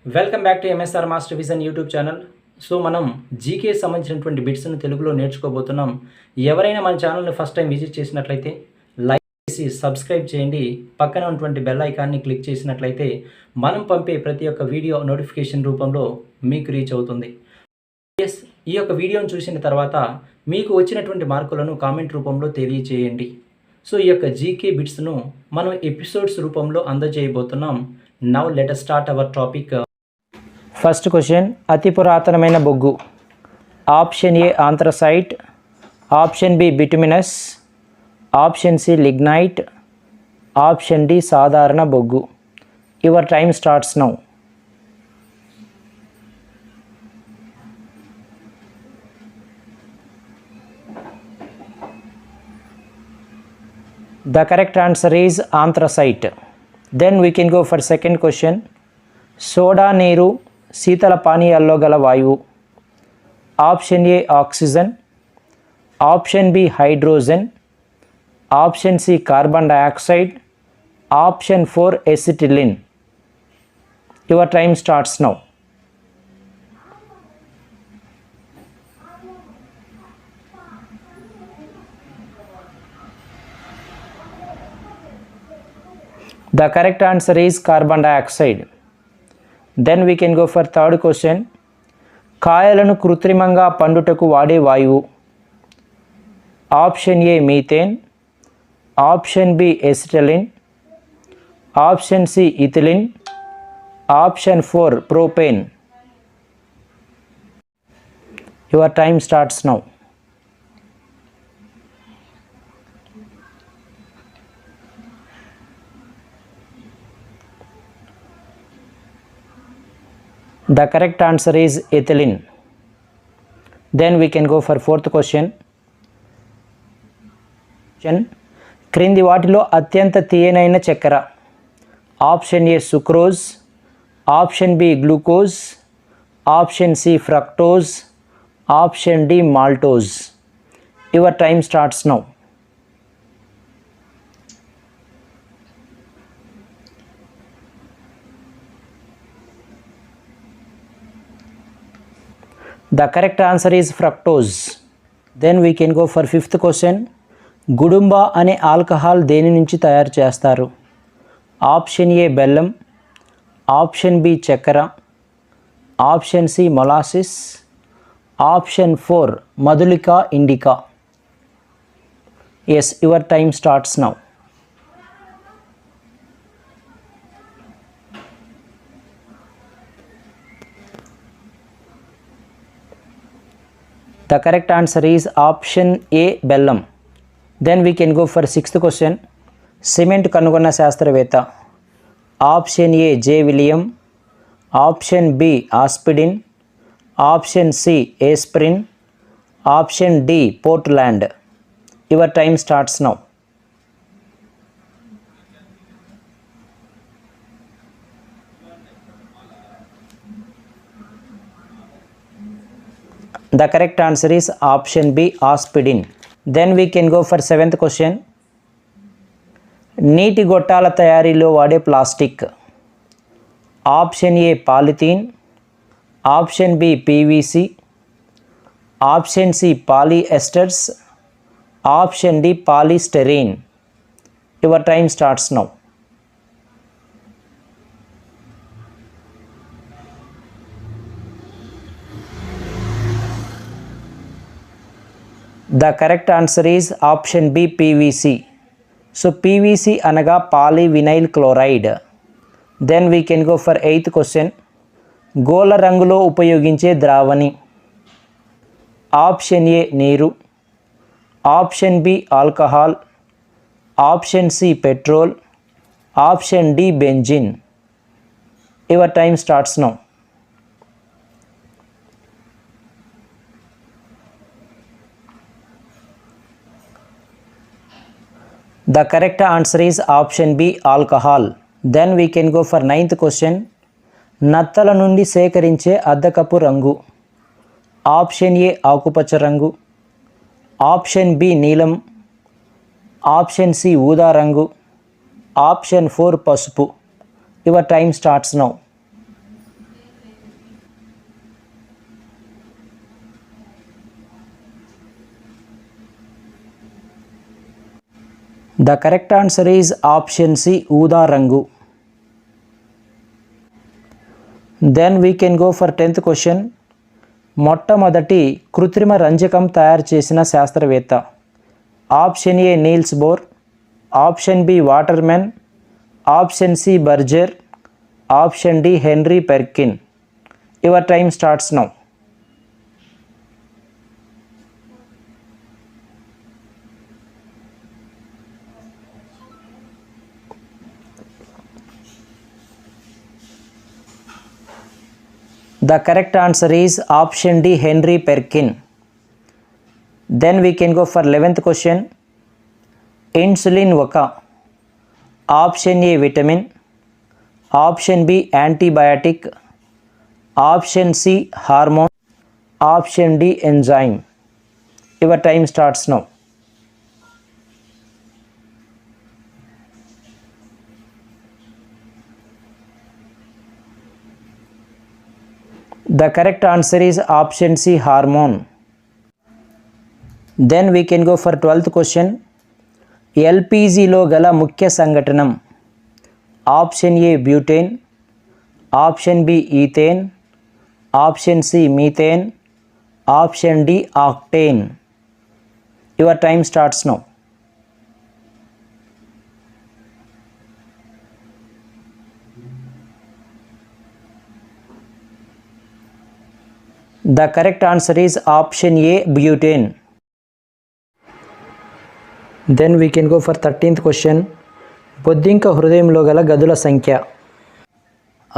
Welcome back to MSR master vision YouTube channel. So మనం GK సంబంధించినటువంటి బిట్స్ను తెలుగులో నేర్చుకోబోతున్నాం. ఎవరైనా మన ఛానల్ని ఫస్ట్ టైం విజిట్ చేసినట్లయితే లైక్ చేసి సబ్స్క్రైబ్ చేయండి. పక్కన ఉన్నటువంటి బెల్ ఐకాన్ని క్లిక్ చేసినట్లయితే మనం పంపే ప్రతి ఒక్క వీడియో నోటిఫికేషన్ రూపంలో మీకు రీచ్ అవుతుంది. ఈ యొక్క వీడియోను చూసిన తర్వాత మీకు వచ్చినటువంటి మార్కులను కామెంట్ రూపంలో తెలియచేయండి. సో ఈ యొక్క జీకే బిట్స్ను మనం ఎపిసోడ్స్ రూపంలో అందజేయబోతున్నాం. Now let us start our topic. First question, అతి పురాతనమైన బొగ్గు. Option A anthracite, option B bituminous, option C lignite, option D సాధారణ బొగ్గు. Your time starts now. The correct answer is anthracite. Then we can go for second question. Soda నీరు శీతల పానీయాల్లో గల వాయువు. Option A oxygen, option B hydrogen, option C carbon dioxide, option 4 acetylene. Your time starts now. The correct answer is carbon dioxide. Then we can go for third question. కాయలను కృత్రిమంగా పండుటకు వాడే వాయువు. Option A methane, option B acetylene, option C ethylene, option 4 propane. Your time starts now. The correct answer is ethylene. Then we can go for fourth question. క్రింది వాటిలో అత్యంత తీయనైన చక్కెర. Option A sucrose, option B glucose, option C fructose, option D maltose. Your time starts now. The correct answer is fructose. Then we can go for fifth question. గుడుంబ అనే alcohol దేని నుంచి తయారు చేస్తారు? ఆప్షన్ ఏ బెల్లం, option B చక్కెర, option C molasses, option 4 మధులిక ఇండికా. Yes, your time starts now. The correct answer is option A బెల్లం. Then we can go for sixth question. సిమెంట్ కనుగొన్న శాస్త్రవేత్త. Option A J William, option B Aspdin, option C aspirin, option D Portland. Your time starts now. The correct answer is option B aspirin. Then we can go for seventh question. నీటి గొట్టాల తయారీలో వాడే plastic. Option A polythene, option B PVC, option C polyesters, option D polystyrene. Your time starts now. The correct answer is option B PVC. So PVC అనగా polyvinyl chloride. Then we can go for eighth question. గోళ రంగులో ఉపయోగించే ద్రావణి. Option A నీరు, option B alcohol, option C petrol, option D benzene. Your time starts now. The correct answer is option B alcohol. Then we can go for ninth question. నత్తల నుండి సేకరించే అద్దకపు రంగు. Option A ఆకుపచ్చ రంగు, option B నీలం, option C ఊదా రంగు, option 4 పసుపు. Your time starts now. The correct answer is option C, ఊదా రంగు. Then we can go for 10th question. మొట్టమొదటి కృత్రిమ రంజకం తయారు చేసిన శాస్త్రవేత్త. Option A Niels Bohr, option B Waterman, option C Berger, option D Henry Perkin. Your time starts now. The correct answer is option D, Henry Perkin. Then we can go for 11th question. Insulin oka option A vitamin, option B antibiotic, option C hormone, option D enzyme. Your time starts now. The correct answer is option C, hormone. Then we can go for 12th question. LPG లో గల ముఖ్య సంఘటనం. Option A butane, option B ethane, option C methane, option D octane. Your time starts now. The correct answer is option A, butane. Then we can go for 13th question. బొద్దింక హృదయంలో గల గదుల సంఖ్య.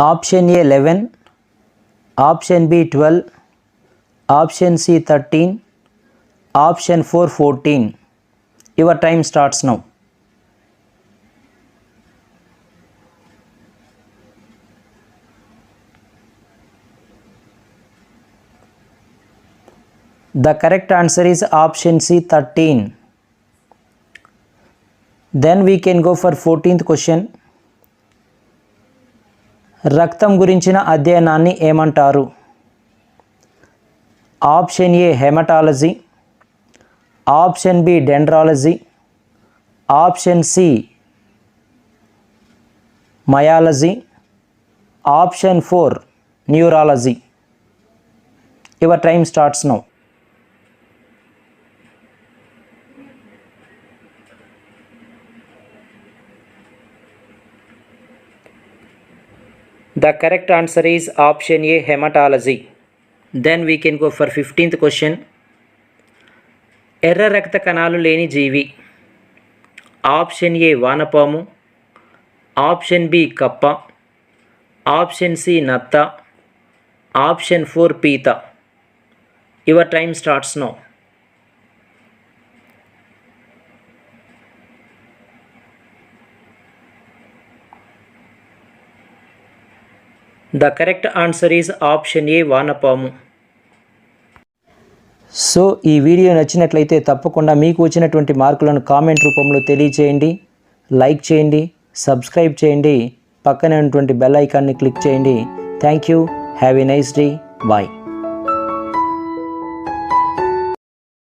Option A 11, option B 12, option C 13, option 4 14. Your time starts now. The correct answer is option C, 13. Then we can go for 14th question. రక్తం గురించిన అధ్యయనాన్ని ఏమంటారు? Option A haematology, option B dendrology, option C myology, option 4 neurology. Your time starts now. The correct answer is option A, hematology. Then we can go for 15th question. ఎర్ర రక్త కణాలు లేని జీవి. Option A వానపాము, option B కప్ప, option C నత్త, option 4 పీత. Your time starts now. The correct answer is option A, వానపాము. సో ఈ వీడియో నచ్చినట్లయితే తప్పకుండా మీకు వచ్చినటువంటి మార్కులను కామెంట్ రూపంలో తెలియచేయండి, లైక్ చేయండి, సబ్స్క్రైబ్ చేయండి, పక్కనే ఉన్నటువంటి బెల్ ఐకాన్ని క్లిక్ చేయండి. Thank you. Have a nice day. Bye.